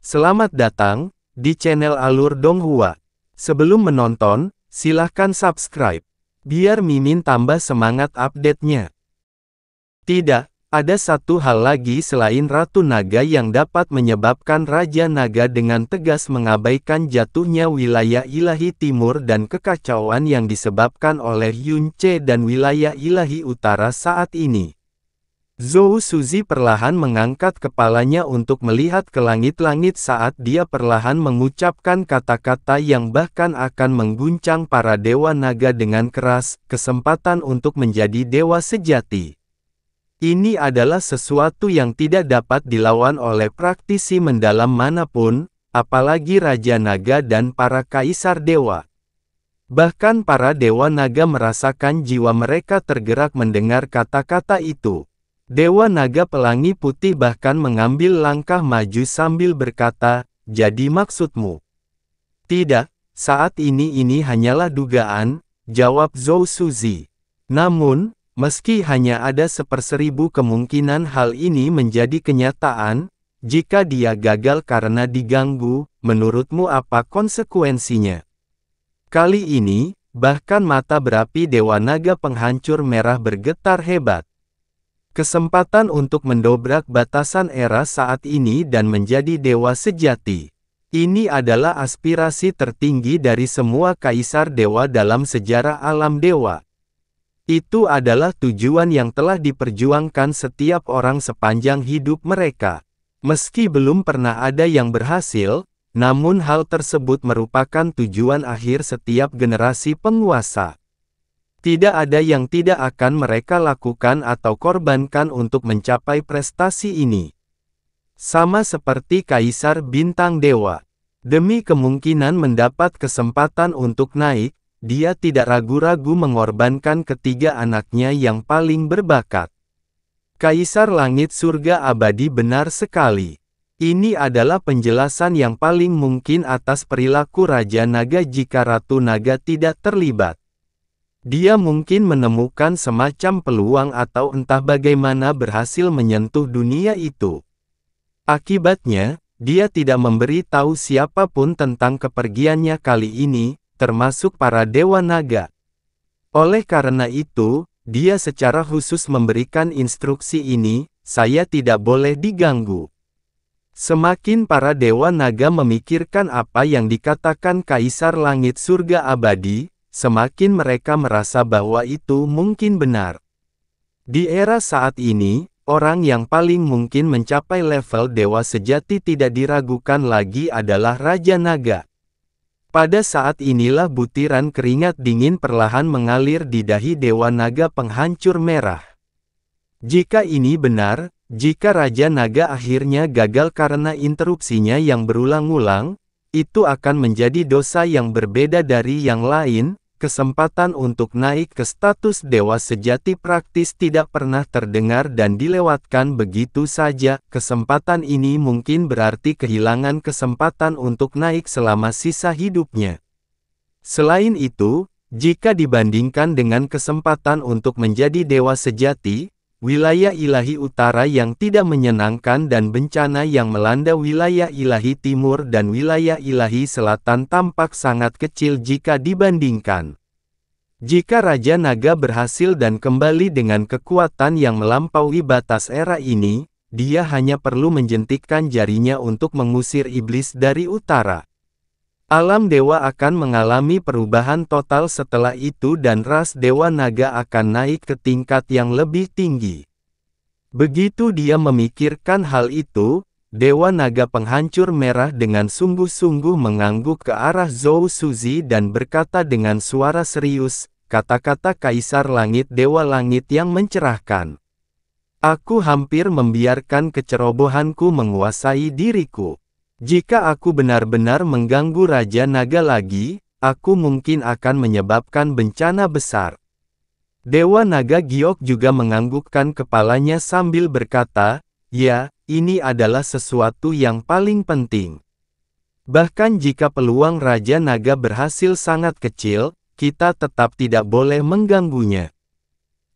Selamat datang di channel Alur Donghua. Sebelum menonton, silahkan subscribe, biar Mimin tambah semangat update-nya. Tidak, ada satu hal lagi selain Ratu Naga yang dapat menyebabkan Raja Naga dengan tegas mengabaikan jatuhnya wilayah ilahi timur dan kekacauan yang disebabkan oleh Yunce dan wilayah ilahi utara saat ini. Zhou Suzi perlahan mengangkat kepalanya untuk melihat ke langit-langit saat dia perlahan mengucapkan kata-kata yang bahkan akan mengguncang para dewa naga dengan keras, kesempatan untuk menjadi dewa sejati. Ini adalah sesuatu yang tidak dapat dilawan oleh praktisi mendalam manapun, apalagi Raja Naga dan para kaisar dewa. Bahkan para dewa naga merasakan jiwa mereka tergerak mendengar kata-kata itu. Dewa Naga Pelangi Putih bahkan mengambil langkah maju sambil berkata, "Jadi maksudmu?" "Tidak, saat ini hanyalah dugaan," jawab Zhou Suzi. "Namun, meski hanya ada 1/1000 kemungkinan hal ini menjadi kenyataan, jika dia gagal karena diganggu, menurutmu apa konsekuensinya?" Kali ini, bahkan mata berapi Dewa Naga Penghancur Merah bergetar hebat. Kesempatan untuk mendobrak batasan era saat ini dan menjadi dewa sejati. Ini adalah aspirasi tertinggi dari semua kaisar dewa dalam sejarah alam dewa. Itu adalah tujuan yang telah diperjuangkan setiap orang sepanjang hidup mereka. Meski belum pernah ada yang berhasil, namun hal tersebut merupakan tujuan akhir setiap generasi penguasa. Tidak ada yang tidak akan mereka lakukan atau korbankan untuk mencapai prestasi ini. Sama seperti Kaisar Bintang Dewa. Demi kemungkinan mendapat kesempatan untuk naik, dia tidak ragu-ragu mengorbankan ketiga anaknya yang paling berbakat. Kaisar Langit Surga Abadi benar sekali. Ini adalah penjelasan yang paling mungkin atas perilaku Raja Naga jika Ratu Naga tidak terlibat. Dia mungkin menemukan semacam peluang atau entah bagaimana berhasil menyentuh dunia itu. Akibatnya, dia tidak memberi tahu siapapun tentang kepergiannya kali ini, termasuk para dewa naga. Oleh karena itu, dia secara khusus memberikan instruksi ini, "Saya tidak boleh diganggu." Semakin para dewa naga memikirkan apa yang dikatakan Kaisar Langit Surga Abadi, semakin mereka merasa bahwa itu mungkin benar. Di era saat ini, orang yang paling mungkin mencapai level dewa sejati tidak diragukan lagi adalah Raja Naga. Pada saat inilah butiran keringat dingin perlahan mengalir di dahi Dewa Naga Penghancur Merah. Jika ini benar, jika Raja Naga akhirnya gagal karena interupsinya yang berulang-ulang, itu akan menjadi dosa yang berbeda dari yang lain. Kesempatan untuk naik ke status dewa sejati praktis tidak pernah terdengar dan dilewatkan begitu saja. Kesempatan ini mungkin berarti kehilangan kesempatan untuk naik selama sisa hidupnya. Selain itu, jika dibandingkan dengan kesempatan untuk menjadi dewa sejati, wilayah ilahi utara yang tidak menyenangkan dan bencana yang melanda wilayah ilahi timur dan wilayah ilahi selatan tampak sangat kecil jika dibandingkan. Jika Raja Naga berhasil dan kembali dengan kekuatan yang melampaui batas era ini, dia hanya perlu menjentikkan jarinya untuk mengusir iblis dari utara. Alam dewa akan mengalami perubahan total setelah itu dan ras Dewa Naga akan naik ke tingkat yang lebih tinggi. Begitu dia memikirkan hal itu, Dewa Naga Penghancur Merah dengan sungguh-sungguh mengangguk ke arah Zhou Suzi dan berkata dengan suara serius, kata-kata Kaisar Langit Dewa Langit yang mencerahkan. "Aku hampir membiarkan kecerobohanku menguasai diriku. Jika aku benar-benar mengganggu Raja Naga lagi, aku mungkin akan menyebabkan bencana besar." Dewa Naga Giok juga menganggukkan kepalanya sambil berkata, "Ya, ini adalah sesuatu yang paling penting. Bahkan jika peluang Raja Naga berhasil sangat kecil, kita tetap tidak boleh mengganggunya.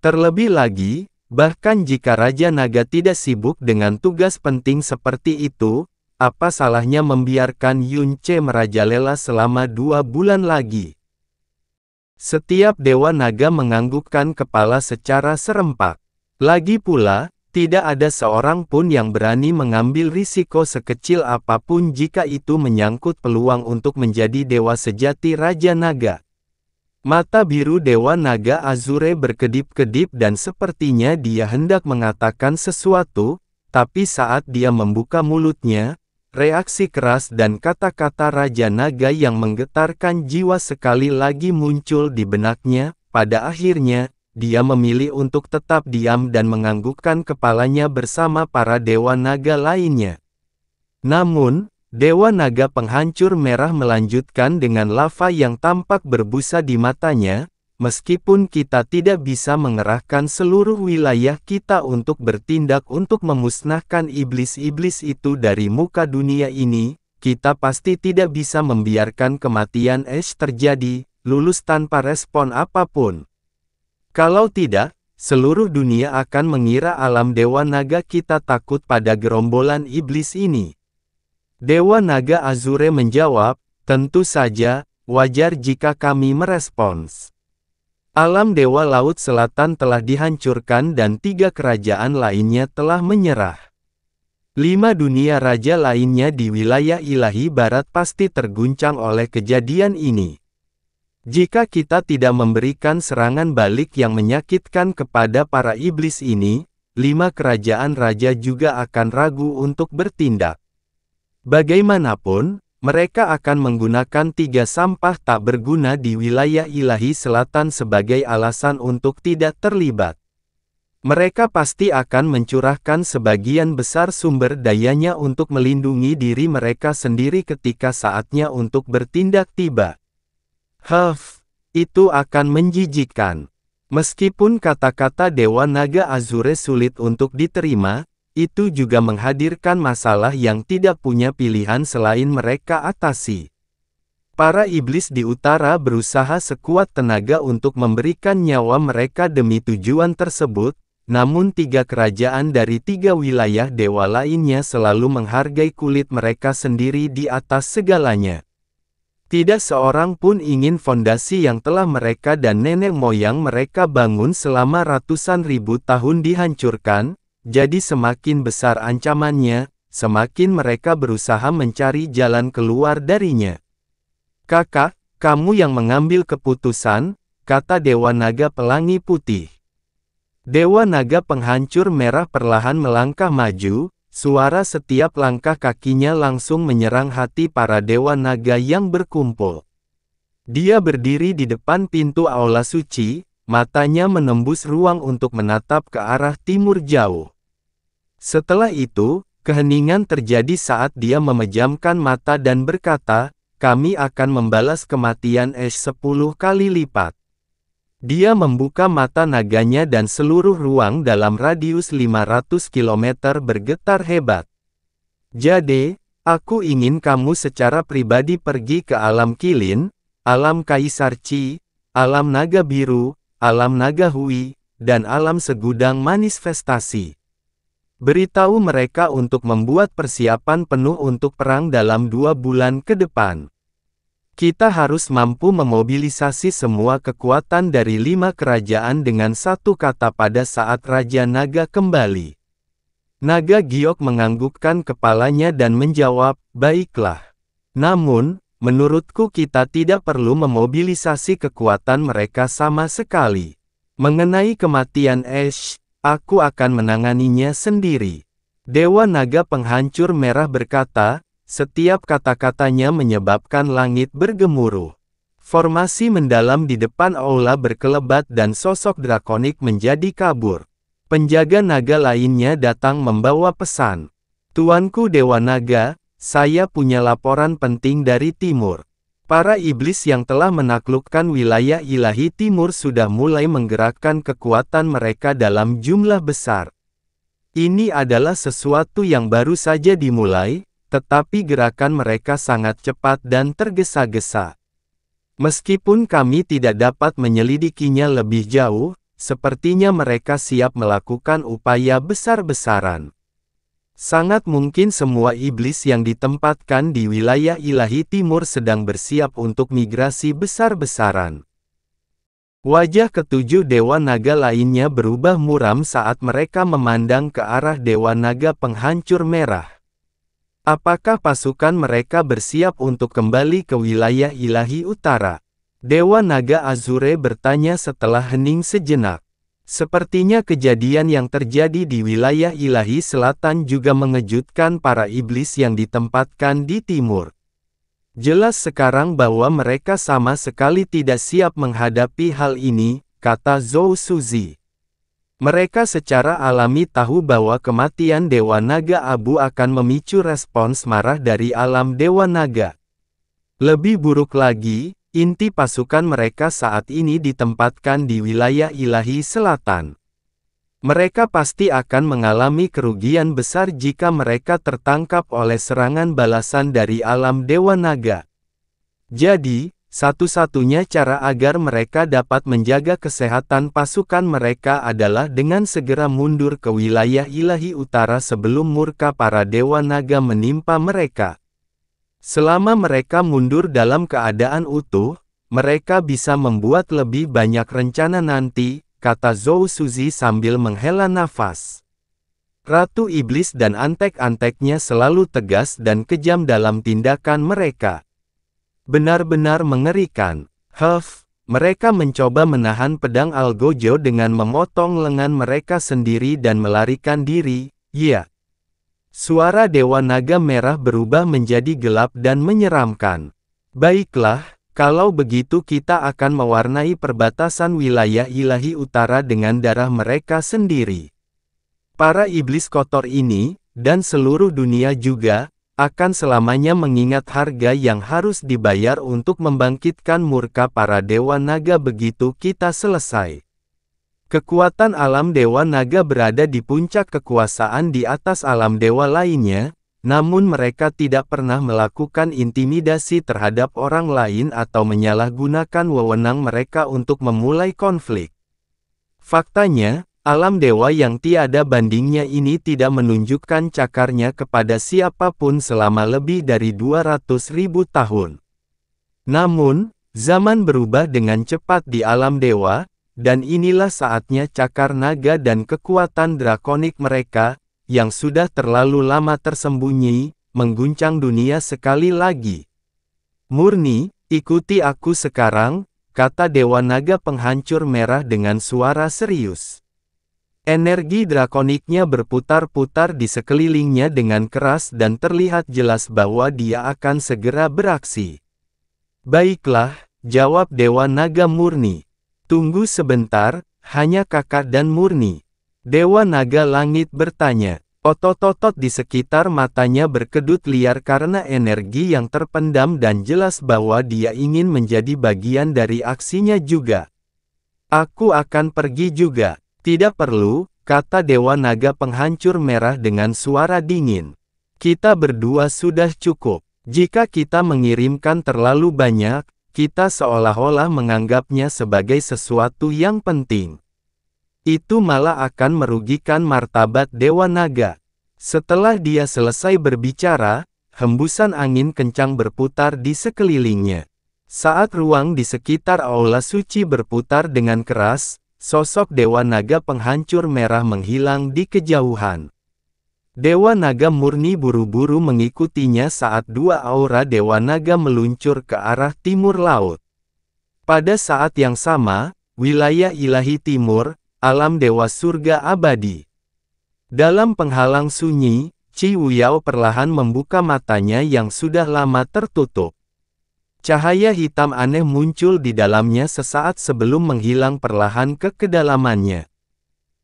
Terlebih lagi, bahkan jika Raja Naga tidak sibuk dengan tugas penting seperti itu, apa salahnya membiarkan Yunce merajalela selama 2 bulan lagi? Setiap Dewa Naga menganggukkan kepala secara serempak. Lagi pula, tidak ada seorang pun yang berani mengambil risiko sekecil apapun jika itu menyangkut peluang untuk menjadi dewa sejati Raja Naga. Mata biru Dewa Naga Azure berkedip-kedip dan sepertinya dia hendak mengatakan sesuatu, tapi saat dia membuka mulutnya, reaksi keras dan kata-kata Raja Naga yang menggetarkan jiwa sekali lagi muncul di benaknya. Pada akhirnya, dia memilih untuk tetap diam dan menganggukkan kepalanya bersama para Dewa Naga lainnya. Namun, Dewa Naga Penghancur Merah melanjutkan dengan lava yang tampak berbusa di matanya, meskipun kita tidak bisa mengerahkan seluruh wilayah kita untuk bertindak untuk memusnahkan iblis-iblis itu dari muka dunia ini, kita pasti tidak bisa membiarkan kematian Ash terjadi, lulus tanpa respon apapun. Kalau tidak, seluruh dunia akan mengira alam Dewa Naga kita takut pada gerombolan iblis ini. Dewa Naga Azure menjawab, tentu saja, wajar jika kami merespons. Alam Dewa Laut Selatan telah dihancurkan dan 3 kerajaan lainnya telah menyerah. 5 dunia raja lainnya di wilayah ilahi barat pasti terguncang oleh kejadian ini. Jika kita tidak memberikan serangan balik yang menyakitkan kepada para iblis ini, 5 kerajaan raja juga akan ragu untuk bertindak. Bagaimanapun, mereka akan menggunakan 3 sampah tak berguna di wilayah ilahi selatan sebagai alasan untuk tidak terlibat. Mereka pasti akan mencurahkan sebagian besar sumber dayanya untuk melindungi diri mereka sendiri ketika saatnya untuk bertindak tiba. Itu akan menjijikkan. Meskipun kata-kata Dewa Naga Azure sulit untuk diterima, itu juga menghadirkan masalah yang tidak punya pilihan selain mereka atasi. Para iblis di utara berusaha sekuat tenaga untuk memberikan nyawa mereka demi tujuan tersebut, namun 3 kerajaan dari 3 wilayah dewa lainnya selalu menghargai kulit mereka sendiri di atas segalanya. Tidak seorang pun ingin fondasi yang telah mereka dan nenek moyang mereka bangun selama ratusan ribu tahun dihancurkan, jadi semakin besar ancamannya, semakin mereka berusaha mencari jalan keluar darinya. Kakak, kamu yang mengambil keputusan, kata Dewa Naga Pelangi Putih. Dewa Naga Penghancur Merah perlahan melangkah maju. Suara setiap langkah kakinya langsung menyerang hati para Dewa Naga yang berkumpul. Dia berdiri di depan pintu Aula Suci, matanya menembus ruang untuk menatap ke arah timur jauh. Setelah itu, keheningan terjadi saat dia memejamkan mata dan berkata, kami akan membalas kematian Ash 10 kali lipat. Dia membuka mata naganya dan seluruh ruang dalam radius 500 km bergetar hebat. Jadi, aku ingin kamu secara pribadi pergi ke alam Kilin, alam Kaisar Qi, alam Naga Biru, alam Naga Hui, dan alam Segudang Manifestasi. Beritahu mereka untuk membuat persiapan penuh untuk perang dalam 2 bulan ke depan. Kita harus mampu memobilisasi semua kekuatan dari 5 kerajaan dengan satu kata pada saat Raja Naga kembali. Naga Giok menganggukkan kepalanya dan menjawab, baiklah. Namun, menurutku kita tidak perlu memobilisasi kekuatan mereka sama sekali. Mengenai kematian Ash, aku akan menanganinya sendiri. Dewa Naga Penghancur Merah berkata, setiap kata-katanya menyebabkan langit bergemuruh. Formasi mendalam di depan aula berkelebat dan sosok drakonik menjadi kabur. Penjaga naga lainnya datang membawa pesan. Tuanku Dewa Naga, saya punya laporan penting dari timur. Para iblis yang telah menaklukkan wilayah ilahi timur sudah mulai menggerakkan kekuatan mereka dalam jumlah besar. Ini adalah sesuatu yang baru saja dimulai, tetapi gerakan mereka sangat cepat dan tergesa-gesa. Meskipun kami tidak dapat menyelidikinya lebih jauh, sepertinya mereka siap melakukan upaya besar-besaran. Sangat mungkin semua iblis yang ditempatkan di wilayah ilahi timur sedang bersiap untuk migrasi besar-besaran. Wajah ketujuh Dewa Naga lainnya berubah muram saat mereka memandang ke arah Dewa Naga Penghancur Merah. Apakah pasukan mereka bersiap untuk kembali ke wilayah ilahi utara? Dewa Naga Azure bertanya setelah hening sejenak. Sepertinya kejadian yang terjadi di wilayah ilahi selatan juga mengejutkan para iblis yang ditempatkan di timur. Jelas sekarang bahwa mereka sama sekali tidak siap menghadapi hal ini, kata Zhou Suzi. Mereka secara alami tahu bahwa kematian Dewa Naga Abu akan memicu respons marah dari alam Dewa Naga. Lebih buruk lagi, inti pasukan mereka saat ini ditempatkan di wilayah ilahi selatan. Mereka pasti akan mengalami kerugian besar jika mereka tertangkap oleh serangan balasan dari alam Dewa Naga. Jadi, satu-satunya cara agar mereka dapat menjaga kesehatan pasukan mereka adalah dengan segera mundur ke wilayah ilahi utara sebelum murka para Dewa Naga menimpa mereka. Selama mereka mundur dalam keadaan utuh, mereka bisa membuat lebih banyak rencana nanti, kata Zhou Suzi sambil menghela nafas. Ratu Iblis dan antek-anteknya selalu tegas dan kejam dalam tindakan mereka. Benar-benar mengerikan. Mereka mencoba menahan pedang Algojo dengan memotong lengan mereka sendiri dan melarikan diri, ya. Suara Dewa Naga Merah berubah menjadi gelap dan menyeramkan. Baiklah, kalau begitu kita akan mewarnai perbatasan wilayah ilahi utara dengan darah mereka sendiri. Para iblis kotor ini, dan seluruh dunia juga, akan selamanya mengingat harga yang harus dibayar untuk membangkitkan murka para Dewa Naga begitu kita selesai. Kekuatan alam Dewa Naga berada di puncak kekuasaan di atas alam dewa lainnya, namun mereka tidak pernah melakukan intimidasi terhadap orang lain atau menyalahgunakan wewenang mereka untuk memulai konflik. Faktanya, alam dewa yang tiada bandingnya ini tidak menunjukkan cakarnya kepada siapapun selama lebih dari 200.000 tahun. Namun, zaman berubah dengan cepat di alam dewa, dan inilah saatnya cakar naga dan kekuatan drakonik mereka, yang sudah terlalu lama tersembunyi, mengguncang dunia sekali lagi. Murni, ikuti aku sekarang, kata Dewa Naga Penghancur Merah dengan suara serius. Energi drakoniknya berputar-putar di sekelilingnya dengan keras dan terlihat jelas bahwa dia akan segera beraksi. Baiklah, jawab Dewa Naga Murni. Tunggu sebentar, hanya Kakak dan Murni. Dewa Naga Langit bertanya. Otot-otot di sekitar matanya berkedut liar karena energi yang terpendam dan jelas bahwa dia ingin menjadi bagian dari aksinya juga. Aku akan pergi juga. Tidak perlu, kata Dewa Naga Penghancur Merah dengan suara dingin. Kita berdua sudah cukup. Jika kita mengirimkan terlalu banyak, kita seolah-olah menganggapnya sebagai sesuatu yang penting. Itu malah akan merugikan martabat Dewa Naga. Setelah dia selesai berbicara, hembusan angin kencang berputar di sekelilingnya. Saat ruang di sekitar aula suci berputar dengan keras, sosok Dewa Naga Penghancur Merah menghilang di kejauhan. Dewa Naga Murni buru-buru mengikutinya saat dua aura Dewa Naga meluncur ke arah timur laut. Pada saat yang sama, wilayah ilahi timur, alam dewa surga abadi. Dalam penghalang sunyi, Qi Wuyao perlahan membuka matanya yang sudah lama tertutup. Cahaya hitam aneh muncul di dalamnya sesaat sebelum menghilang perlahan ke kedalamannya.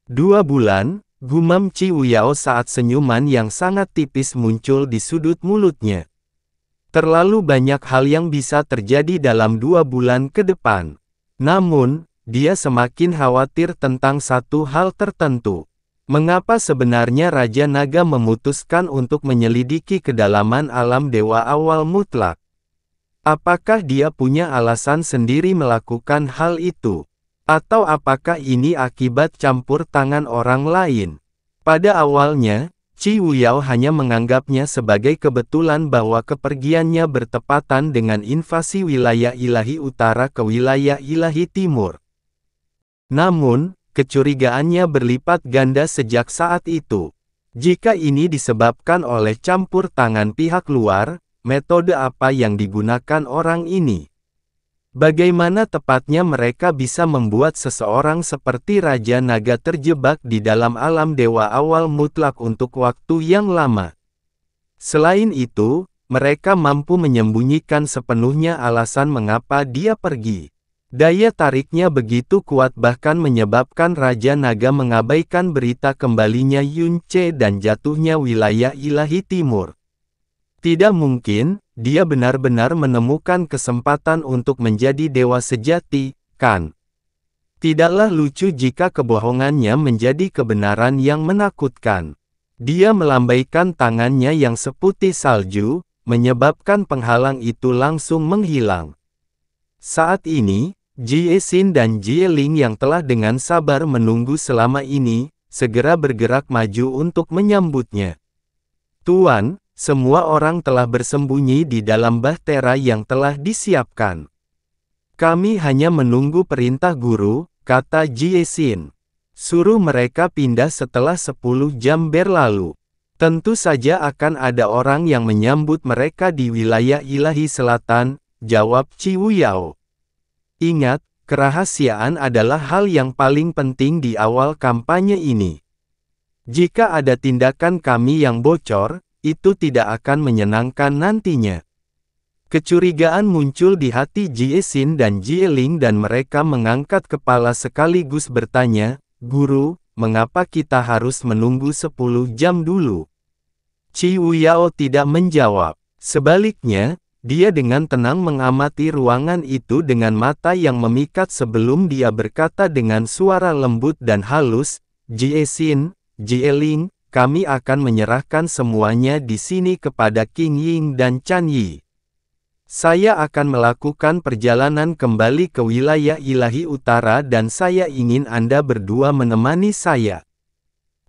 2 bulan, gumam Qi Wuyao saat senyuman yang sangat tipis muncul di sudut mulutnya. Terlalu banyak hal yang bisa terjadi dalam 2 bulan ke depan. Namun, dia semakin khawatir tentang satu hal tertentu. Mengapa sebenarnya Raja Naga memutuskan untuk menyelidiki kedalaman alam dewa awal mutlak? Apakah dia punya alasan sendiri melakukan hal itu? Atau apakah ini akibat campur tangan orang lain? Pada awalnya, Qi Wuyao hanya menganggapnya sebagai kebetulan bahwa kepergiannya bertepatan dengan invasi wilayah ilahi utara ke wilayah ilahi timur. Namun, kecurigaannya berlipat ganda sejak saat itu. Jika ini disebabkan oleh campur tangan pihak luar, metode apa yang digunakan orang ini? Bagaimana tepatnya mereka bisa membuat seseorang seperti Raja Naga terjebak di dalam alam dewa awal mutlak untuk waktu yang lama? Selain itu, mereka mampu menyembunyikan sepenuhnya alasan mengapa dia pergi. Daya tariknya begitu kuat bahkan menyebabkan Raja Naga mengabaikan berita kembalinya Yun Ce dan jatuhnya wilayah ilahi timur. Tidak mungkin, dia benar-benar menemukan kesempatan untuk menjadi dewa sejati, kan? Tidaklah lucu jika kebohongannya menjadi kebenaran yang menakutkan. Dia melambaikan tangannya yang seputih salju, menyebabkan penghalang itu langsung menghilang. Saat ini, Jie Xin dan Jie Ling yang telah dengan sabar menunggu selama ini, segera bergerak maju untuk menyambutnya. Tuan, semua orang telah bersembunyi di dalam bahtera yang telah disiapkan. Kami hanya menunggu perintah guru, kata Jie Xin. Suruh mereka pindah setelah 10 jam berlalu. Tentu saja akan ada orang yang menyambut mereka di wilayah ilahi selatan, jawab Qi Wuyao. Ingat, kerahasiaan adalah hal yang paling penting di awal kampanye ini. Jika ada tindakan kami yang bocor, itu tidak akan menyenangkan nantinya. Kecurigaan muncul di hati Jie Xin dan Jie Ling dan mereka mengangkat kepala sekaligus bertanya, Guru, mengapa kita harus menunggu 10 jam dulu? Qi Wuyao tidak menjawab. Sebaliknya, dia dengan tenang mengamati ruangan itu dengan mata yang memikat sebelum dia berkata dengan suara lembut dan halus, Jie Xin, Jie Ling, kami akan menyerahkan semuanya di sini kepada Qing Ying dan Chan Yi. Saya akan melakukan perjalanan kembali ke wilayah ilahi utara dan saya ingin Anda berdua menemani saya.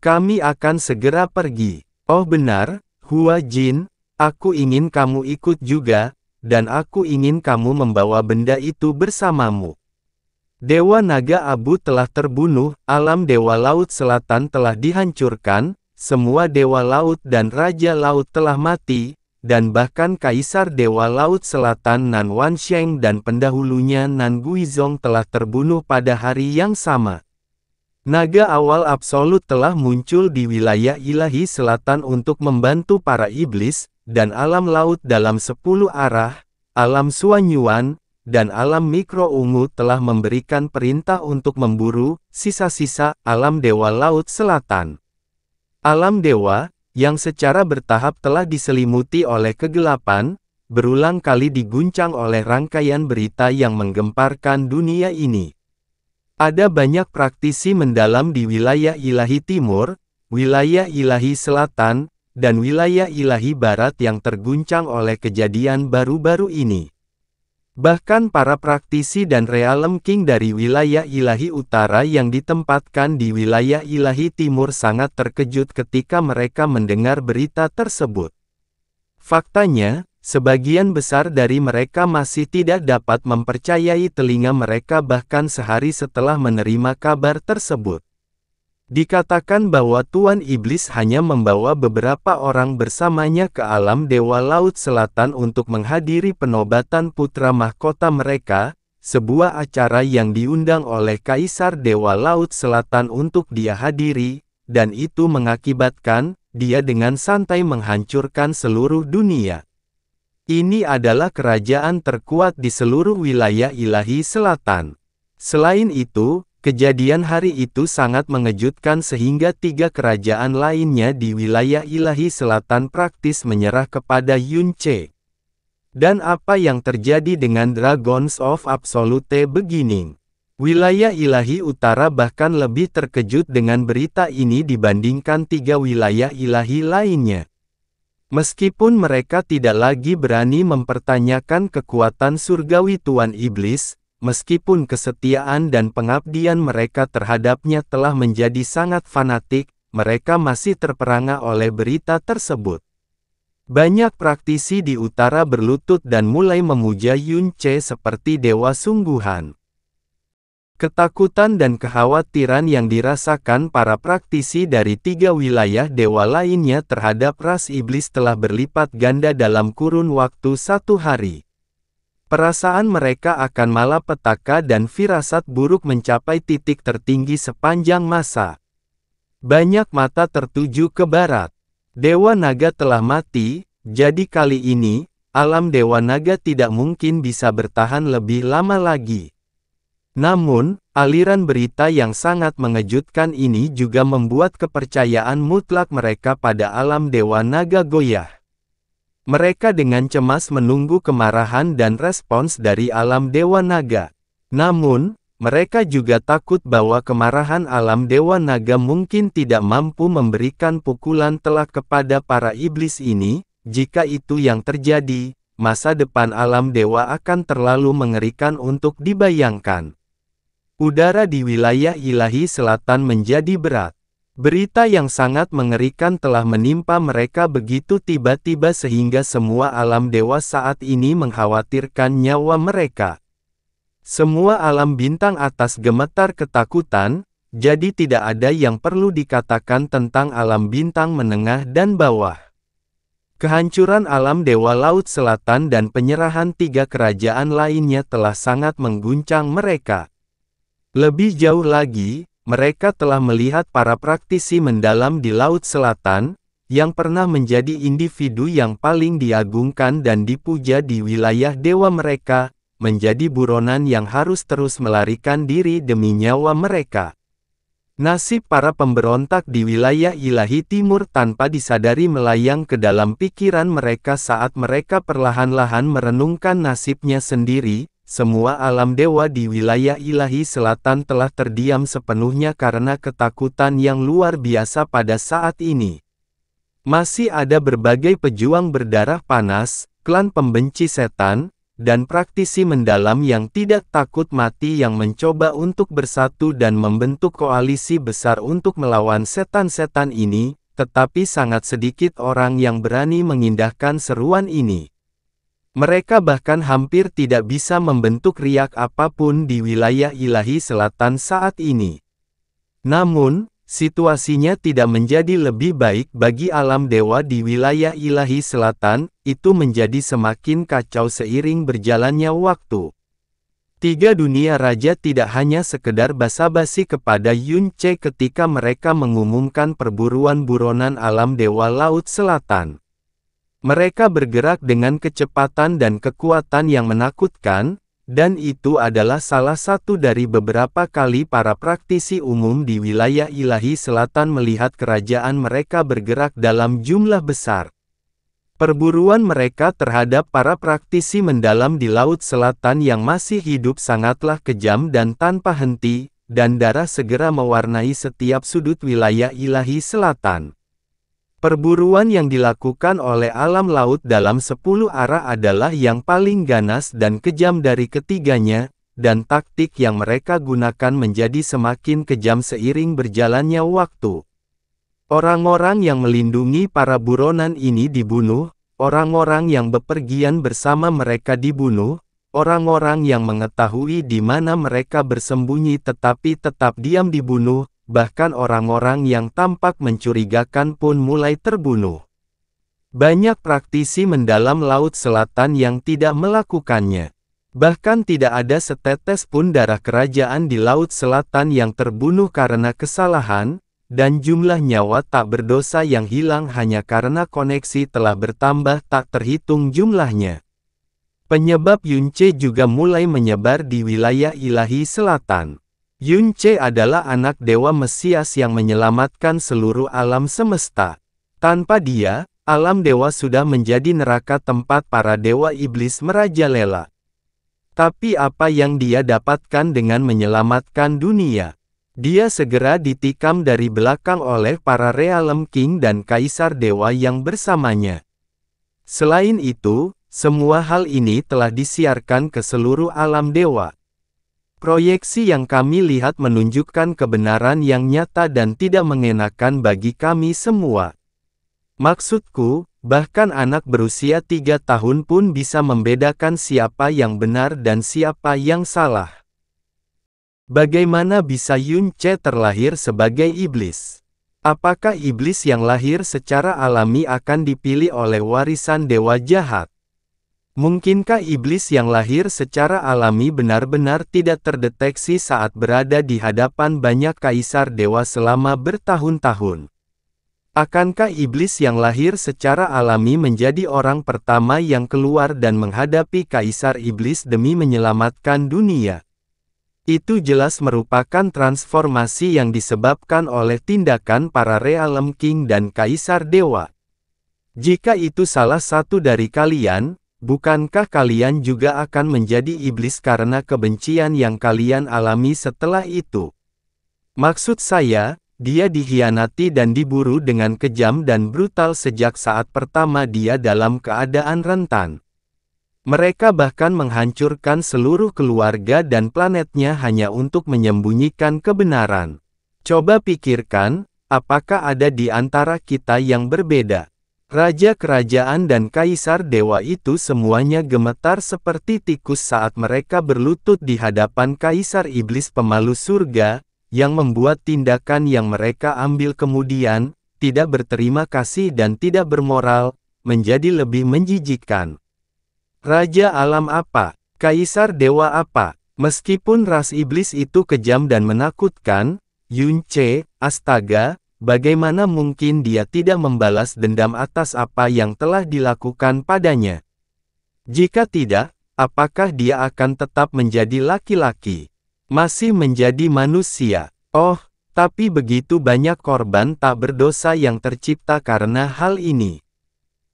Kami akan segera pergi. Oh benar, Hua Jin, aku ingin kamu ikut juga, dan aku ingin kamu membawa benda itu bersamamu. Dewa Naga Abu telah terbunuh, alam Dewa Laut Selatan telah dihancurkan, semua Dewa Laut dan Raja Laut telah mati, dan bahkan Kaisar Dewa Laut Selatan Nan Wansheng dan pendahulunya Nan Guizhong telah terbunuh pada hari yang sama. Naga awal absolut telah muncul di wilayah ilahi selatan untuk membantu para iblis, dan alam laut dalam 10 arah, alam Suanyuan, dan alam mikro ungu telah memberikan perintah untuk memburu sisa-sisa alam Dewa Laut Selatan. Alam dewa, yang secara bertahap telah diselimuti oleh kegelapan, berulang kali diguncang oleh rangkaian berita yang menggemparkan dunia ini. Ada banyak praktisi mendalam di wilayah ilahi timur, wilayah ilahi selatan, dan wilayah ilahi barat yang terguncang oleh kejadian baru-baru ini. Bahkan para praktisi dan realem king dari wilayah ilahi utara yang ditempatkan di wilayah ilahi timur sangat terkejut ketika mereka mendengar berita tersebut. Faktanya, sebagian besar dari mereka masih tidak dapat mempercayai telinga mereka bahkan sehari setelah menerima kabar tersebut. Dikatakan bahwa Tuan Iblis hanya membawa beberapa orang bersamanya ke alam Dewa Laut Selatan untuk menghadiri penobatan putra mahkota mereka, sebuah acara yang diundang oleh Kaisar Dewa Laut Selatan untuk dia hadiri, dan itu mengakibatkan dia dengan santai menghancurkan seluruh dunia. Ini adalah kerajaan terkuat di seluruh wilayah ilahi selatan. Selain itu, kejadian hari itu sangat mengejutkan sehingga 3 kerajaan lainnya di wilayah ilahi selatan praktis menyerah kepada Yun Ce. Dan apa yang terjadi dengan Dragons of Absolute Beginning? Wilayah ilahi utara bahkan lebih terkejut dengan berita ini dibandingkan 3 wilayah ilahi lainnya. Meskipun mereka tidak lagi berani mempertanyakan kekuatan surgawi Tuan Iblis, meskipun kesetiaan dan pengabdian mereka terhadapnya telah menjadi sangat fanatik, mereka masih terperangah oleh berita tersebut. Banyak praktisi di utara berlutut dan mulai memuja Yun Ce seperti dewa sungguhan. Ketakutan dan kekhawatiran yang dirasakan para praktisi dari 3 wilayah dewa lainnya terhadap ras iblis telah berlipat ganda dalam kurun waktu 1 hari. Perasaan mereka akan malapetaka dan firasat buruk mencapai titik tertinggi sepanjang masa. Banyak mata tertuju ke barat. Dewa Naga telah mati, jadi kali ini, alam Dewa Naga tidak mungkin bisa bertahan lebih lama lagi. Namun, aliran berita yang sangat mengejutkan ini juga membuat kepercayaan mutlak mereka pada alam Dewa Naga goyah. Mereka dengan cemas menunggu kemarahan dan respons dari alam Dewa Naga. Namun, mereka juga takut bahwa kemarahan alam Dewa Naga mungkin tidak mampu memberikan pukulan telak kepada para iblis ini. Jika itu yang terjadi, masa depan alam dewa akan terlalu mengerikan untuk dibayangkan. Udara di wilayah ilahi selatan menjadi berat. Berita yang sangat mengerikan telah menimpa mereka begitu tiba-tiba sehingga semua alam dewa saat ini mengkhawatirkan nyawa mereka. Semua alam bintang atas gemetar ketakutan, jadi tidak ada yang perlu dikatakan tentang alam bintang menengah dan bawah. Kehancuran alam Dewa Laut Selatan dan penyerahan 3 kerajaan lainnya telah sangat mengguncang mereka. Lebih jauh lagi, mereka telah melihat para praktisi mendalam di Laut Selatan, yang pernah menjadi individu yang paling diagungkan dan dipuja di wilayah dewa mereka, menjadi buronan yang harus terus melarikan diri demi nyawa mereka. Nasib para pemberontak di wilayah ilahi timur tanpa disadari melayang ke dalam pikiran mereka saat mereka perlahan-lahan merenungkan nasibnya sendiri. Semua alam dewa di wilayah ilahi selatan telah terdiam sepenuhnya karena ketakutan yang luar biasa pada saat ini. Masih ada berbagai pejuang berdarah panas, klan pembenci setan, dan praktisi mendalam yang tidak takut mati yang mencoba untuk bersatu dan membentuk koalisi besar untuk melawan setan-setan ini, tetapi sangat sedikit orang yang berani mengindahkan seruan ini. Mereka bahkan hampir tidak bisa membentuk riak apapun di wilayah ilahi selatan saat ini. Namun, situasinya tidak menjadi lebih baik bagi alam dewa di wilayah ilahi selatan, itu menjadi semakin kacau seiring berjalannya waktu. 3 dunia raja tidak hanya sekedar basa-basi kepada Yun Ce ketika mereka mengumumkan perburuan buronan alam dewa Laut Selatan. Mereka bergerak dengan kecepatan dan kekuatan yang menakutkan, dan itu adalah salah satu dari beberapa kali para praktisi umum di wilayah ilahi selatan melihat kerajaan mereka bergerak dalam jumlah besar. Perburuan mereka terhadap para praktisi mendalam di Laut Selatan yang masih hidup sangatlah kejam dan tanpa henti, dan darah segera mewarnai setiap sudut wilayah ilahi selatan. Perburuan yang dilakukan oleh alam laut dalam 10 arah adalah yang paling ganas dan kejam dari ketiganya, dan taktik yang mereka gunakan menjadi semakin kejam seiring berjalannya waktu. Orang-orang yang melindungi para buronan ini dibunuh, orang-orang yang bepergian bersama mereka dibunuh, orang-orang yang mengetahui di mana mereka bersembunyi tetapi tetap diam dibunuh, bahkan orang-orang yang tampak mencurigakan pun mulai terbunuh. Banyak praktisi mendalam Laut Selatan yang tidak melakukannya. Bahkan tidak ada setetes pun darah kerajaan di Laut Selatan yang terbunuh karena kesalahan, dan jumlah nyawa tak berdosa yang hilang hanya karena koneksi telah bertambah tak terhitung jumlahnya. Penyebab Yun Ce juga mulai menyebar di wilayah ilahi selatan. Yun Ce adalah anak dewa Mesias yang menyelamatkan seluruh alam semesta. Tanpa dia, alam dewa sudah menjadi neraka tempat para dewa iblis merajalela. Tapi apa yang dia dapatkan dengan menyelamatkan dunia? Dia segera ditikam dari belakang oleh para Realm King dan Kaisar Dewa yang bersamanya. Selain itu, semua hal ini telah disiarkan ke seluruh alam dewa. Proyeksi yang kami lihat menunjukkan kebenaran yang nyata dan tidak mengenakan bagi kami semua. Maksudku, bahkan anak berusia 3 tahun pun bisa membedakan siapa yang benar dan siapa yang salah. Bagaimana bisa Yun Ce terlahir sebagai iblis? Apakah iblis yang lahir secara alami akan dipilih oleh warisan dewa jahat? Mungkinkah iblis yang lahir secara alami benar-benar tidak terdeteksi saat berada di hadapan banyak kaisar dewa selama bertahun-tahun? Akankah iblis yang lahir secara alami menjadi orang pertama yang keluar dan menghadapi kaisar iblis demi menyelamatkan dunia? Itu jelas merupakan transformasi yang disebabkan oleh tindakan para Realm King dan Kaisar Dewa. Jika itu salah satu dari kalian, bukankah kalian juga akan menjadi iblis karena kebencian yang kalian alami setelah itu? Maksud saya, dia dikhianati dan diburu dengan kejam dan brutal sejak saat pertama dia dalam keadaan rentan. Mereka bahkan menghancurkan seluruh keluarga dan planetnya hanya untuk menyembunyikan kebenaran. Coba pikirkan, apakah ada di antara kita yang berbeda? Raja kerajaan dan kaisar dewa itu semuanya gemetar seperti tikus saat mereka berlutut di hadapan kaisar iblis pemalu surga, yang membuat tindakan yang mereka ambil kemudian, tidak berterima kasih dan tidak bermoral, menjadi lebih menjijikkan. Raja alam apa? Kaisar dewa apa? Meskipun ras iblis itu kejam dan menakutkan, Yun Ce, astaga, bagaimana mungkin dia tidak membalas dendam atas apa yang telah dilakukan padanya? Jika tidak, apakah dia akan tetap menjadi laki-laki? Masih menjadi manusia? Oh, tapi begitu banyak korban tak berdosa yang tercipta karena hal ini.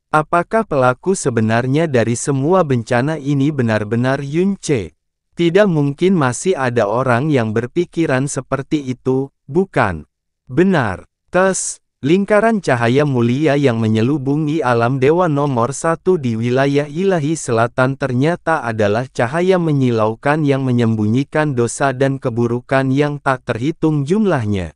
Apakah pelaku sebenarnya dari semua bencana ini benar-benar Yun Ce? Tidak mungkin masih ada orang yang berpikiran seperti itu, bukan? Benar. Lingkaran cahaya mulia yang menyelubungi alam dewa nomor 1 di wilayah ilahi selatan ternyata adalah cahaya menyilaukan yang menyembunyikan dosa dan keburukan yang tak terhitung jumlahnya.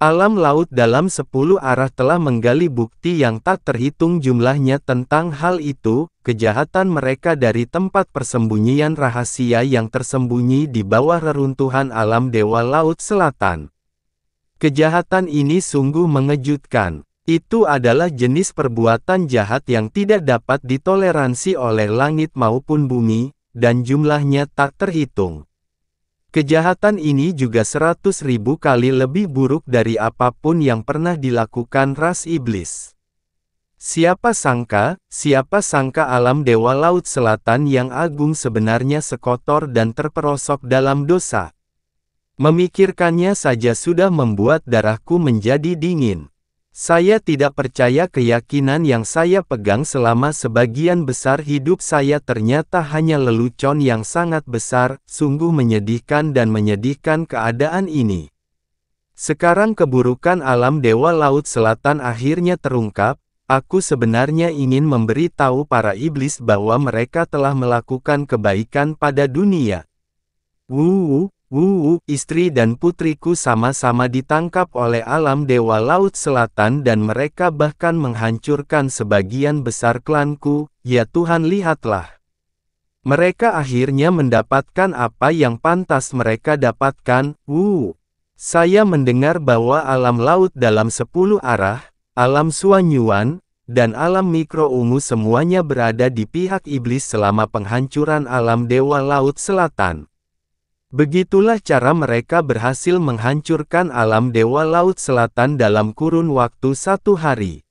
Alam laut dalam 10 arah telah menggali bukti yang tak terhitung jumlahnya tentang hal itu, kejahatan mereka dari tempat persembunyian rahasia yang tersembunyi di bawah reruntuhan alam dewa laut selatan. Kejahatan ini sungguh mengejutkan. Itu adalah jenis perbuatan jahat yang tidak dapat ditoleransi oleh langit maupun bumi, dan jumlahnya tak terhitung. Kejahatan ini juga 100.000 kali lebih buruk dari apapun yang pernah dilakukan ras iblis. Siapa sangka alam dewa laut selatan yang agung sebenarnya sekotor dan terperosok dalam dosa. Memikirkannya saja sudah membuat darahku menjadi dingin. Saya tidak percaya keyakinan yang saya pegang selama sebagian besar hidup saya ternyata hanya lelucon yang sangat besar, sungguh menyedihkan dan menyedihkan keadaan ini. Sekarang keburukan alam dewa laut selatan akhirnya terungkap, aku sebenarnya ingin memberitahu para iblis bahwa mereka telah melakukan kebaikan pada dunia. Istri dan putriku sama-sama ditangkap oleh alam dewa laut selatan dan mereka bahkan menghancurkan sebagian besar klanku, ya Tuhan lihatlah. Mereka akhirnya mendapatkan apa yang pantas mereka dapatkan, Saya mendengar bahwa alam laut dalam 10 arah, alam Suanyuan, dan alam mikro ungu semuanya berada di pihak iblis selama penghancuran alam dewa laut selatan. Begitulah cara mereka berhasil menghancurkan alam dewa laut selatan dalam kurun waktu 1 hari.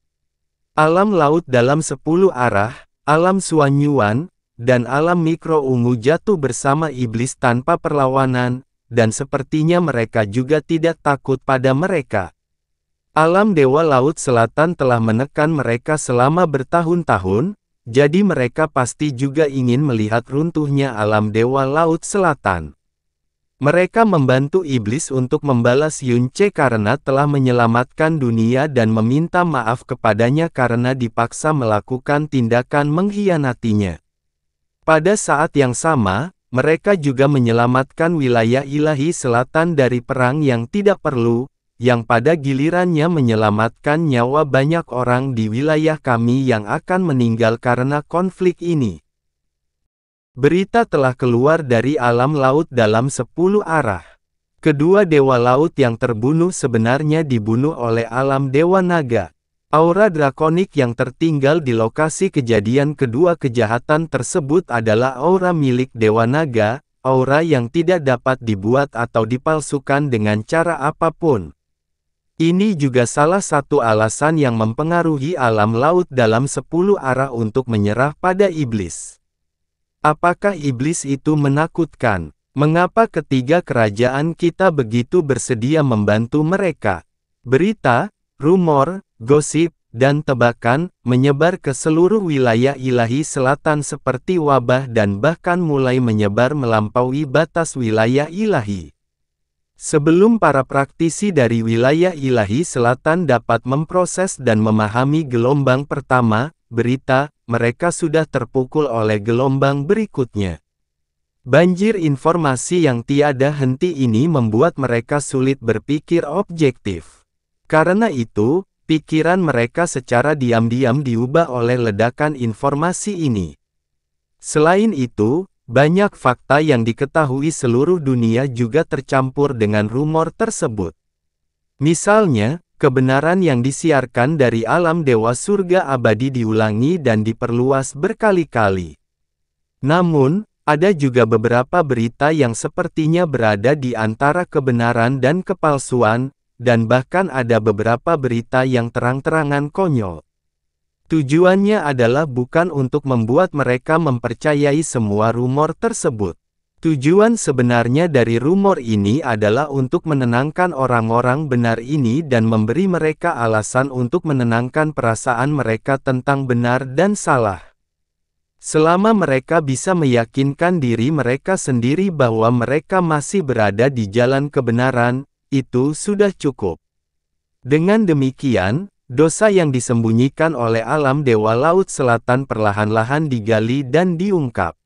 Alam laut dalam 10 arah, alam Suanyuan, dan alam mikro ungu jatuh bersama iblis tanpa perlawanan, dan sepertinya mereka juga tidak takut pada mereka. Alam dewa laut selatan telah menekan mereka selama bertahun-tahun, jadi mereka pasti juga ingin melihat runtuhnya alam dewa laut selatan. Mereka membantu iblis untuk membalas Yun Ce karena telah menyelamatkan dunia dan meminta maaf kepadanya karena dipaksa melakukan tindakan mengkhianatinya. Pada saat yang sama, mereka juga menyelamatkan wilayah ilahi selatan dari perang yang tidak perlu, yang pada gilirannya menyelamatkan nyawa banyak orang di wilayah kami yang akan meninggal karena konflik ini. Berita telah keluar dari alam laut dalam 10 arah. Kedua dewa laut yang terbunuh sebenarnya dibunuh oleh alam dewa naga. Aura drakonik yang tertinggal di lokasi kejadian kedua kejahatan tersebut adalah aura milik dewa naga, aura yang tidak dapat dibuat atau dipalsukan dengan cara apapun. Ini juga salah satu alasan yang mempengaruhi alam laut dalam 10 arah untuk menyerah pada iblis. Apakah iblis itu menakutkan? Mengapa ketiga kerajaan kita begitu bersedia membantu mereka? Berita, rumor, gosip, dan tebakan menyebar ke seluruh wilayah ilahi selatan seperti wabah dan bahkan mulai menyebar melampaui batas wilayah ilahi. Sebelum para praktisi dari wilayah ilahi selatan dapat memproses dan memahami gelombang pertama, berita, mereka sudah terpukul oleh gelombang berikutnya. Banjir informasi yang tiada henti ini membuat mereka sulit berpikir objektif. Karena itu, pikiran mereka secara diam-diam diubah oleh ledakan informasi ini. Selain itu, banyak fakta yang diketahui seluruh dunia juga tercampur dengan rumor tersebut. Misalnya, kebenaran yang disiarkan dari alam dewa surga abadi diulangi dan diperluas berkali-kali. Namun, ada juga beberapa berita yang sepertinya berada di antara kebenaran dan kepalsuan, dan bahkan ada beberapa berita yang terang-terangan konyol. Tujuannya adalah bukan untuk membuat mereka mempercayai semua rumor tersebut. Tujuan sebenarnya dari rumor ini adalah untuk menenangkan orang-orang benar ini dan memberi mereka alasan untuk menenangkan perasaan mereka tentang benar dan salah. Selama mereka bisa meyakinkan diri mereka sendiri bahwa mereka masih berada di jalan kebenaran, itu sudah cukup. Dengan demikian, dosa yang disembunyikan oleh alam dewa laut selatan perlahan-lahan digali dan diungkap.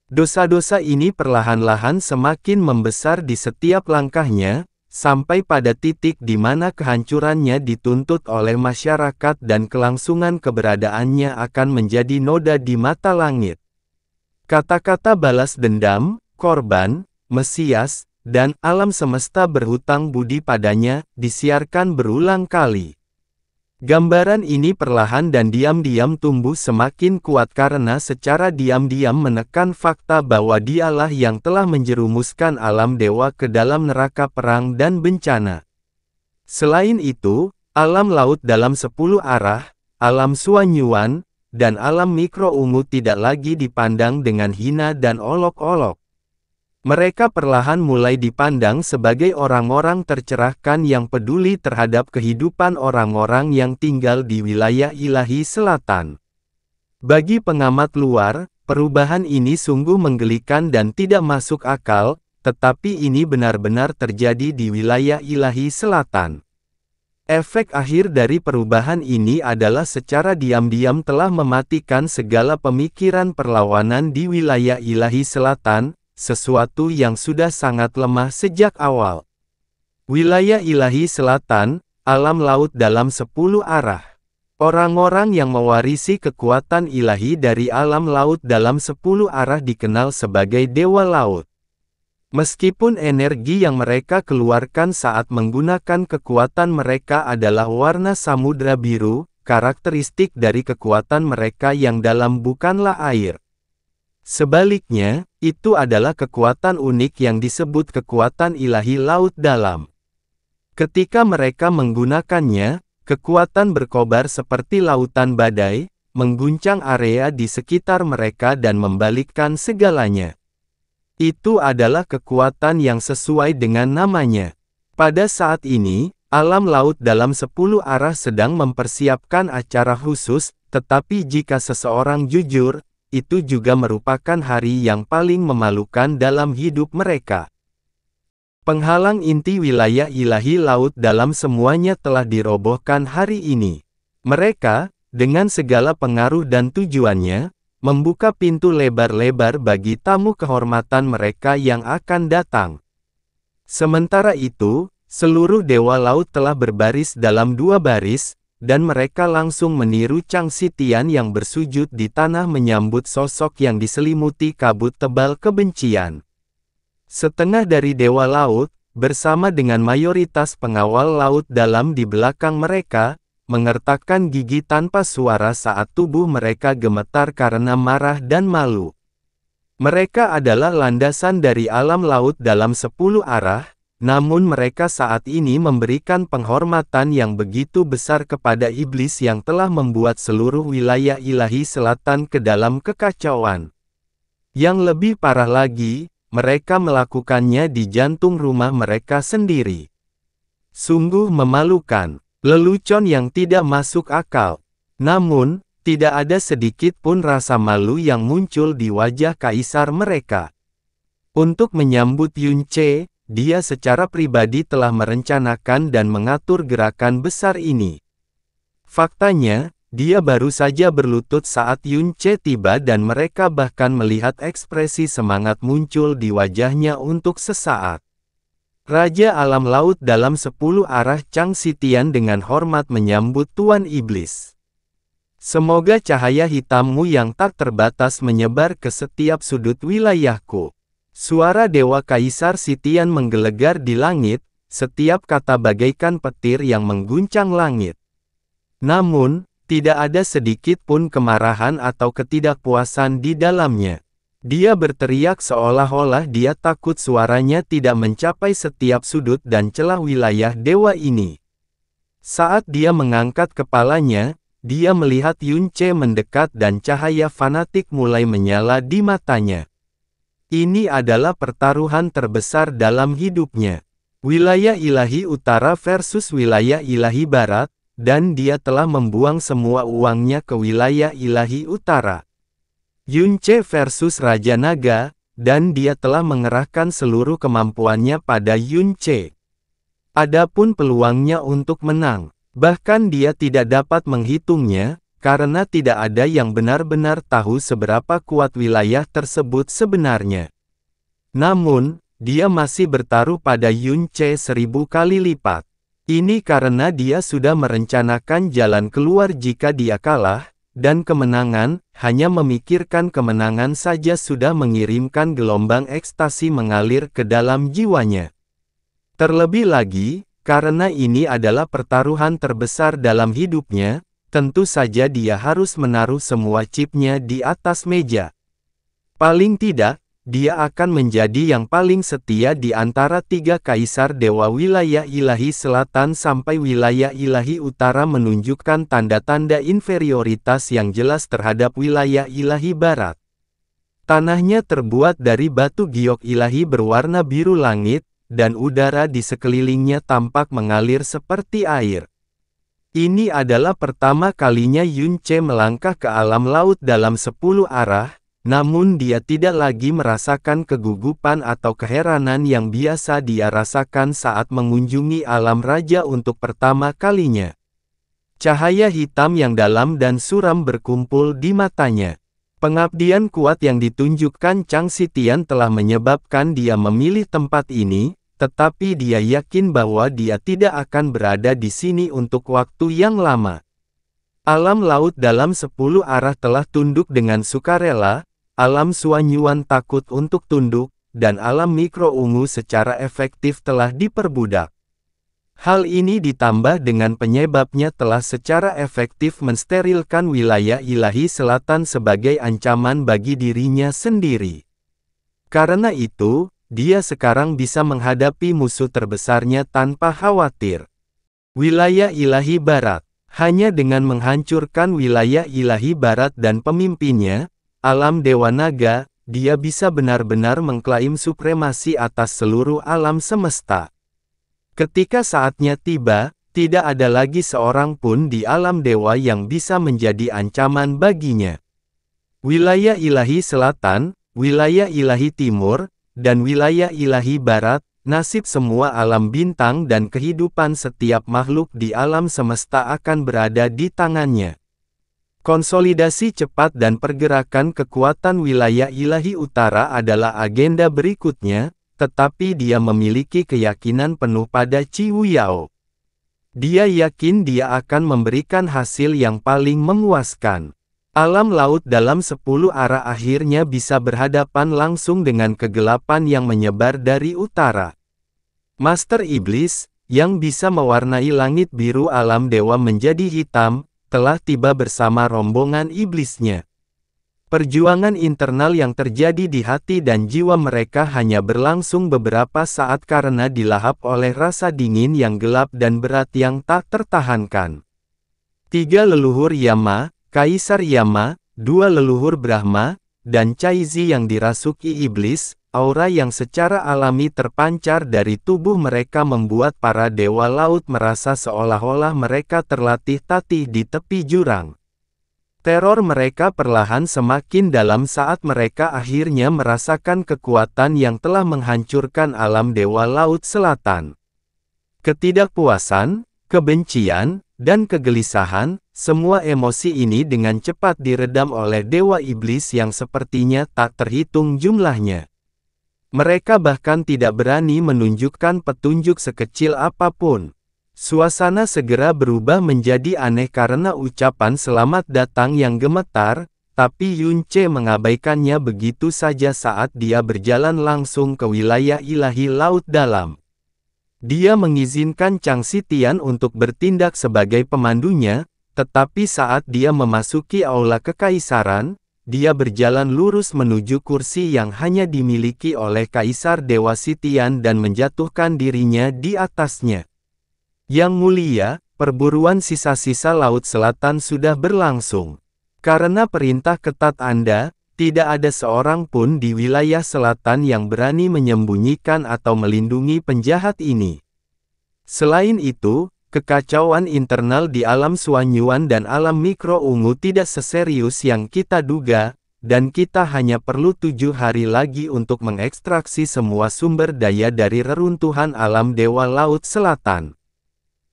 Dosa-dosa ini perlahan-lahan semakin membesar di setiap langkahnya, sampai pada titik di mana kehancurannya dituntut oleh masyarakat dan kelangsungan keberadaannya akan menjadi noda di mata langit. Kata-kata balas dendam, korban, Mesias, dan alam semesta berhutang budi padanya, disiarkan berulang kali. Gambaran ini perlahan dan diam-diam tumbuh semakin kuat karena secara diam-diam menekan fakta bahwa dialah yang telah menjerumuskan alam dewa ke dalam neraka perang dan bencana. Selain itu, alam laut dalam 10 arah, alam Suanyuan, dan alam mikro ungu tidak lagi dipandang dengan hina dan olok-olok. Mereka perlahan mulai dipandang sebagai orang-orang tercerahkan yang peduli terhadap kehidupan orang-orang yang tinggal di wilayah ilahi selatan. Bagi pengamat luar, perubahan ini sungguh menggelikan dan tidak masuk akal, tetapi ini benar-benar terjadi di wilayah ilahi selatan. Efek akhir dari perubahan ini adalah secara diam-diam telah mematikan segala pemikiran perlawanan di wilayah ilahi selatan, sesuatu yang sudah sangat lemah sejak awal. Wilayah ilahi selatan, alam laut dalam 10 arah. Orang-orang yang mewarisi kekuatan ilahi dari alam laut dalam 10 arah dikenal sebagai dewa laut. Meskipun energi yang mereka keluarkan saat menggunakan kekuatan mereka adalah warna samudra biru, karakteristik dari kekuatan mereka yang dalam bukanlah air. Sebaliknya, itu adalah kekuatan unik yang disebut kekuatan ilahi laut dalam. Ketika mereka menggunakannya, kekuatan berkobar seperti lautan badai, mengguncang area di sekitar mereka dan membalikkan segalanya. Itu adalah kekuatan yang sesuai dengan namanya. Pada saat ini, alam laut dalam 10 arah sedang mempersiapkan acara khusus, tetapi jika seseorang jujur, itu juga merupakan hari yang paling memalukan dalam hidup mereka. Penghalang inti wilayah ilahi laut dalam semuanya telah dirobohkan hari ini. Mereka, dengan segala pengaruh dan tujuannya, membuka pintu lebar-lebar bagi tamu kehormatan mereka yang akan datang. Sementara itu, seluruh dewa laut telah berbaris dalam 2 baris, dan mereka langsung meniru Changxi Tian yang bersujud di tanah menyambut sosok yang diselimuti kabut tebal kebencian. Setengah dari dewa laut, bersama dengan mayoritas pengawal laut dalam di belakang mereka, mengertakkan gigi tanpa suara saat tubuh mereka gemetar karena marah dan malu. Mereka adalah landasan dari alam laut dalam 10 arah, namun mereka saat ini memberikan penghormatan yang begitu besar kepada iblis yang telah membuat seluruh wilayah ilahi selatan ke dalam kekacauan. Yang lebih parah lagi, mereka melakukannya di jantung rumah mereka sendiri. Sungguh memalukan, lelucon yang tidak masuk akal. Namun, tidak ada sedikit pun rasa malu yang muncul di wajah kaisar mereka. Untuk menyambut Yun Ce, dia secara pribadi telah merencanakan dan mengatur gerakan besar ini. Faktanya, dia baru saja berlutut saat Yun Ce tiba dan mereka bahkan melihat ekspresi semangat muncul di wajahnya untuk sesaat. Raja Alam Laut dalam 10 arah Changxi Tian dengan hormat menyambut Tuan Iblis. Semoga cahaya hitammu yang tak terbatas menyebar ke setiap sudut wilayahku. Suara Dewa Kaisar Sitian menggelegar di langit, setiap kata bagaikan petir yang mengguncang langit. Namun, tidak ada sedikit pun kemarahan atau ketidakpuasan di dalamnya. Dia berteriak seolah-olah dia takut suaranya tidak mencapai setiap sudut dan celah wilayah dewa ini. Saat dia mengangkat kepalanya, dia melihat Yun Ce mendekat dan cahaya fanatik mulai menyala di matanya. Ini adalah pertaruhan terbesar dalam hidupnya. Wilayah ilahi utara versus wilayah ilahi barat, dan dia telah membuang semua uangnya ke wilayah ilahi utara. Yun Ce versus Raja Naga, dan dia telah mengerahkan seluruh kemampuannya pada Yun Ce. Adapun peluangnya untuk menang, bahkan dia tidak dapat menghitungnya, karena tidak ada yang benar-benar tahu seberapa kuat wilayah tersebut sebenarnya. Namun, dia masih bertaruh pada Yun Ce 1000 kali lipat. Ini karena dia sudah merencanakan jalan keluar jika dia kalah, dan kemenangan, hanya memikirkan kemenangan saja sudah mengirimkan gelombang ekstasi mengalir ke dalam jiwanya. Terlebih lagi, karena ini adalah pertaruhan terbesar dalam hidupnya, tentu saja dia harus menaruh semua chipnya di atas meja. Paling tidak, dia akan menjadi yang paling setia di antara 3 kaisar dewa wilayah ilahi selatan sampai wilayah ilahi utara menunjukkan tanda-tanda inferioritas yang jelas terhadap wilayah ilahi barat. Tanahnya terbuat dari batu giok ilahi berwarna biru langit, dan udara di sekelilingnya tampak mengalir seperti air. Ini adalah pertama kalinya Yun Ce melangkah ke alam laut dalam 10 arah, namun dia tidak lagi merasakan kegugupan atau keheranan yang biasa dia rasakan saat mengunjungi alam raja untuk pertama kalinya. Cahaya hitam yang dalam dan suram berkumpul di matanya. Pengabdian kuat yang ditunjukkan Changxi Tian telah menyebabkan dia memilih tempat ini, tetapi dia yakin bahwa dia tidak akan berada di sini untuk waktu yang lama. Alam laut dalam 10 arah telah tunduk dengan sukarela, alam Suanyuan takut untuk tunduk, dan alam mikro ungu secara efektif telah diperbudak. Hal ini ditambah dengan penyebabnya telah secara efektif mensterilkan wilayah ilahi selatan sebagai ancaman bagi dirinya sendiri. Karena itu, dia sekarang bisa menghadapi musuh terbesarnya tanpa khawatir. Wilayah ilahi barat. Hanya dengan menghancurkan wilayah ilahi barat dan pemimpinnya, alam Dewa Naga, dia bisa benar-benar mengklaim supremasi atas seluruh alam semesta. Ketika saatnya tiba, tidak ada lagi seorang pun di alam dewa yang bisa menjadi ancaman baginya. Wilayah ilahi selatan, wilayah ilahi timur, dan wilayah ilahi barat, nasib semua alam bintang dan kehidupan setiap makhluk di alam semesta akan berada di tangannya. Konsolidasi cepat dan pergerakan kekuatan wilayah ilahi utara adalah agenda berikutnya, tetapi dia memiliki keyakinan penuh pada Qi Wuyao. Dia yakin dia akan memberikan hasil yang paling memuaskan. Alam laut dalam 10 arah akhirnya bisa berhadapan langsung dengan kegelapan yang menyebar dari utara. Master Iblis, yang bisa mewarnai langit biru alam dewa menjadi hitam, telah tiba bersama rombongan iblisnya. Perjuangan internal yang terjadi di hati dan jiwa mereka hanya berlangsung beberapa saat karena dilahap oleh rasa dingin yang gelap dan berat yang tak tertahankan. 3 leluhur Yama, Kaisar Yama, 2 leluhur Brahma, dan Caizi yang dirasuki iblis, aura yang secara alami terpancar dari tubuh mereka membuat para dewa laut merasa seolah-olah mereka terlatih tatih di tepi jurang. Teror mereka perlahan semakin dalam saat mereka akhirnya merasakan kekuatan yang telah menghancurkan alam dewa laut selatan. Ketidakpuasan, kebencian, dan kegelisahan, semua emosi ini dengan cepat diredam oleh dewa iblis yang sepertinya tak terhitung jumlahnya. Mereka bahkan tidak berani menunjukkan petunjuk sekecil apapun. Suasana segera berubah menjadi aneh karena ucapan selamat datang yang gemetar, tapi Yun Ce mengabaikannya begitu saja saat dia berjalan langsung ke wilayah ilahi laut dalam. Dia mengizinkan Chang Xitian untuk bertindak sebagai pemandunya, tetapi saat dia memasuki aula kekaisaran, dia berjalan lurus menuju kursi yang hanya dimiliki oleh Kaisar Dewa Xitian dan menjatuhkan dirinya di atasnya. Yang mulia, perburuan sisa-sisa Laut Selatan sudah berlangsung. Karena perintah ketat Anda, tidak ada seorang pun di wilayah selatan yang berani menyembunyikan atau melindungi penjahat ini. Selain itu, kekacauan internal di alam Suanyuan dan alam mikro ungu tidak seserius yang kita duga, dan kita hanya perlu 7 hari lagi untuk mengekstraksi semua sumber daya dari reruntuhan alam Dewa Laut Selatan.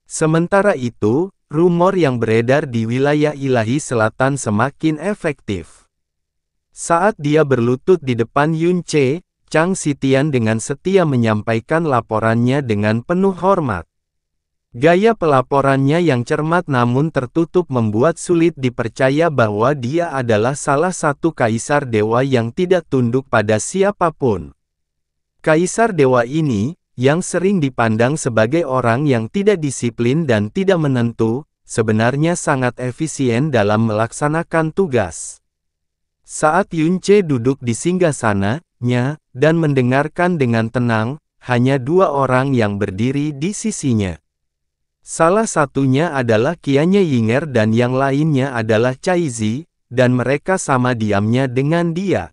Sementara itu, rumor yang beredar di wilayah ilahi selatan semakin efektif. Saat dia berlutut di depan Yun Ce, Chang Xitian dengan setia menyampaikan laporannya dengan penuh hormat. Gaya pelaporannya yang cermat namun tertutup membuat sulit dipercaya bahwa dia adalah salah satu kaisar dewa yang tidak tunduk pada siapapun. Kaisar dewa ini, yang sering dipandang sebagai orang yang tidak disiplin dan tidak menentu, sebenarnya sangat efisien dalam melaksanakan tugas. Saat Yun Ce duduk di singgasananya, dan mendengarkan dengan tenang, hanya 2 orang yang berdiri di sisinya. Salah satunya adalah Qianye Yinger dan yang lainnya adalah Caizi, dan mereka sama diamnya dengan dia.